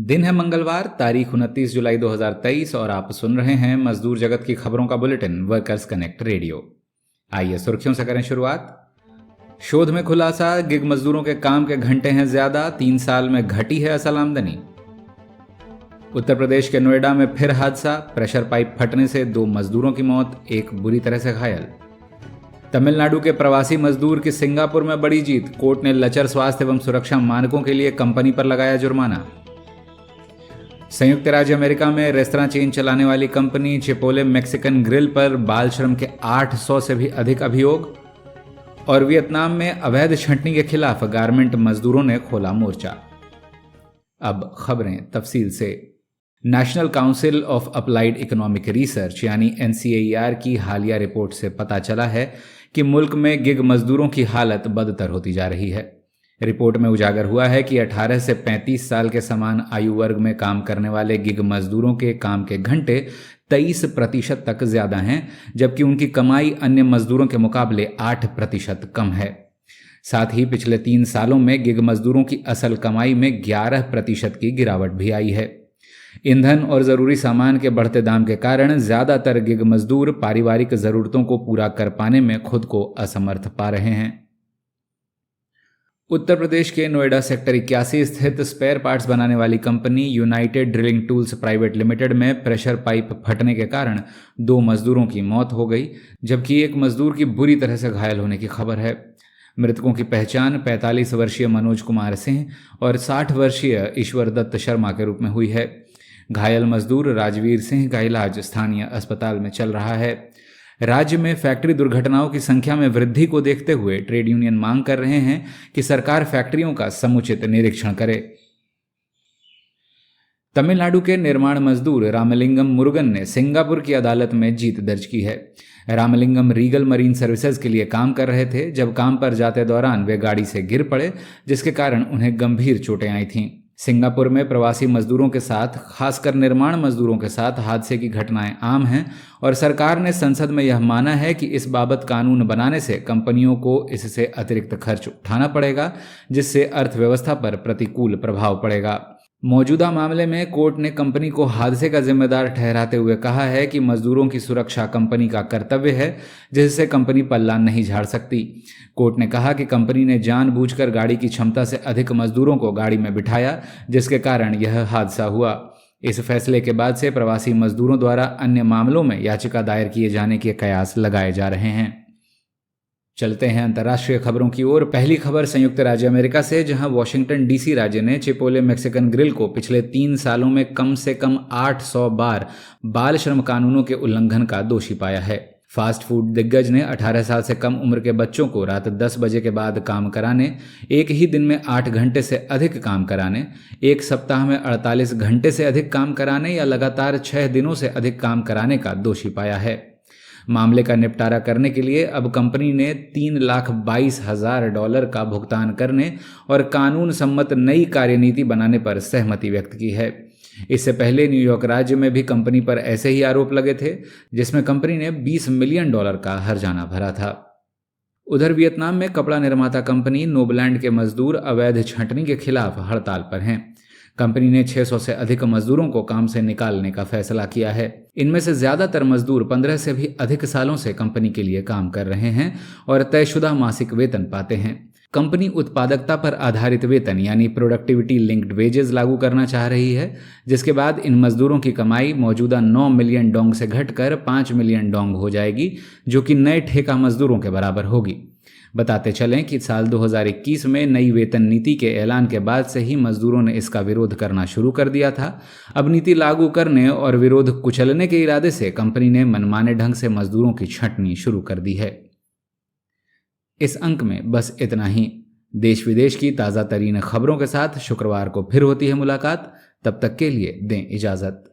दिन है मंगलवार, तारीख 29 जुलाई 2023 और आप सुन रहे हैं मजदूर जगत की खबरों का बुलेटिन वर्कर्स कनेक्ट रेडियो। आइए सुर्खियों से करें शुरुआत। शोध में खुलासा, गिग मजदूरों के काम के घंटे हैं ज्यादा, 3 साल में घटी है असल आमदनी। उत्तर प्रदेश के नोएडा में फिर हादसा, प्रेशर पाइप फटने से 2 मजदूरों की मौत, एक बुरी तरह से घायल। तमिलनाडु के प्रवासी मजदूर की सिंगापुर में बड़ी जीत, कोर्ट ने लचर स्वास्थ्य एवं सुरक्षा मानकों के लिए कंपनी पर लगाया जुर्माना। संयुक्त राज्य अमेरिका में रेस्तरां चेन चलाने वाली कंपनी चिपोले मैक्सिकन ग्रिल पर बाल श्रम के 800 से भी अधिक अभियोग। और वियतनाम में अवैध छंटनी के खिलाफ गारमेंट मजदूरों ने खोला मोर्चा। अब खबरें तफसील से। National council of applied economic research यानी NCAER की हालिया रिपोर्ट से पता चला है कि मुल्क में गिग मजदूरों की हालत बदतर होती जा रही है। रिपोर्ट में उजागर हुआ है कि 18 से 35 साल के समान आयु वर्ग में काम करने वाले गिग मजदूरों के काम के घंटे 23% तक ज्यादा हैं, जबकि उनकी कमाई अन्य मजदूरों के मुकाबले 8% कम है। साथ ही पिछले 3 सालों में गिग मजदूरों की असल कमाई में 11% की गिरावट भी आई है। ईंधन और जरूरी सामान के बढ़ते दाम के कारण ज्यादातर गिग मजदूर पारिवारिक जरूरतों को पूरा कर पाने में खुद को असमर्थ पा रहे हैं। उत्तर प्रदेश के नोएडा सेक्टर 81 स्थित स्पेयर पार्ट्स बनाने वाली company United drilling tools private limited में प्रेशर पाइप फटने के कारण 2 मजदूरों की मौत हो गई, जबकि एक मजदूर की बुरी तरह से घायल होने की खबर है। मृतकों की पहचान 45 वर्षीय मनोज कुमार सिंह और 60 वर्षीय ईश्वर दत्त शर्मा के रूप में हुई है। घायल मजदूर राजवीर सिंह का इलाज स्थानीय अस्पताल में चल रहा है। राज्य में फैक्ट्री दुर्घटनाओं की संख्या में वृद्धि को देखते हुए ट्रेड यूनियन मांग कर रहे हैं कि सरकार फैक्ट्रियों का समुचित निरीक्षण करे। तमिलनाडु के निर्माण मजदूर रामलिंगम मुरुगन ने सिंगापुर की अदालत में जीत दर्ज की है। रामलिंगम रीगल मरीन सर्विसेज के लिए काम कर रहे थे जब काम पर जाते दौरान वे गाड़ी से गिर पड़े, जिसके कारण उन्हें गंभीर चोटें आई थीं। सिंगापुर में प्रवासी मजदूरों के साथ, खासकर निर्माण मजदूरों के साथ हादसे की घटनाएं आम हैं और सरकार ने संसद में यह माना है कि इस बाबत कानून बनाने से कंपनियों को इससे अतिरिक्त खर्च उठाना पड़ेगा, जिससे अर्थव्यवस्था पर प्रतिकूल प्रभाव पड़ेगा। मौजूदा मामले में कोर्ट ने कंपनी को हादसे का जिम्मेदार ठहराते हुए कहा है कि मजदूरों की सुरक्षा कंपनी का कर्तव्य है, जिससे कंपनी पल्ला नहीं झाड़ सकती। कोर्ट ने कहा कि कंपनी ने जानबूझकर गाड़ी की क्षमता से अधिक मजदूरों को गाड़ी में बिठाया, जिसके कारण यह हादसा हुआ। इस फैसले के बाद से प्रवासी मजदूरों द्वारा अन्य मामलों में याचिका दायर किए जाने के कयास लगाए जा रहे हैं। चलते हैं अंतर्राष्ट्रीय खबरों की ओर। पहली खबर संयुक्त राज्य अमेरिका से, जहां वॉशिंगटन DC राज्य ने चिपोले मैक्सिकन ग्रिल को पिछले 3 सालों में कम से कम 800 बार बाल श्रम कानूनों के उल्लंघन का दोषी पाया है। फास्ट फूड दिग्गज ने 18 साल से कम उम्र के बच्चों को रात 10 बजे के बाद काम कराने, एक ही दिन में 8 घंटे से अधिक काम कराने, एक सप्ताह में 48 घंटे से अधिक काम कराने या लगातार 6 दिनों से अधिक काम कराने का दोषी पाया है। मामले का निपटारा करने के लिए अब कंपनी ने $3,22,000 का भुगतान करने और कानून सम्मत नई कार्यनीति बनाने पर सहमति व्यक्त की है। इससे पहले न्यूयॉर्क राज्य में भी कंपनी पर ऐसे ही आरोप लगे थे, जिसमें कंपनी ने $20 मिलियन का हर्जाना भरा था। उधर वियतनाम में कपड़ा निर्माता कंपनी नोबलैंड के मजदूर अवैध छंटनी के खिलाफ हड़ताल पर हैं। कंपनी ने 600 से अधिक मजदूरों को काम से निकालने का फैसला किया है। इनमें से ज्यादातर मजदूर 15 से भी अधिक सालों से कंपनी के लिए काम कर रहे हैं और तयशुदा मासिक वेतन पाते हैं। कंपनी उत्पादकता पर आधारित वेतन यानी प्रोडक्टिविटी लिंक्ड वेजेस लागू करना चाह रही है, जिसके बाद इन मजदूरों की कमाई मौजूदा 9 मिलियन डोंग से घटकर 5 मिलियन डोंग हो जाएगी, जो कि नए ठेका मजदूरों के बराबर होगी। बताते चलें कि साल 2021 में नई वेतन नीति के ऐलान के बाद से ही मजदूरों ने इसका विरोध करना शुरू कर दिया था। अब नीति लागू करने और विरोध कुचलने के इरादे से कंपनी ने मनमाने ढंग से मजदूरों की छंटनी शुरू कर दी है। इस अंक में बस इतना ही। देश विदेश की ताज़ा तरीन खबरों के साथ शुक्रवार को फिर होती है मुलाकात। तब तक के लिए दें इजाज़त।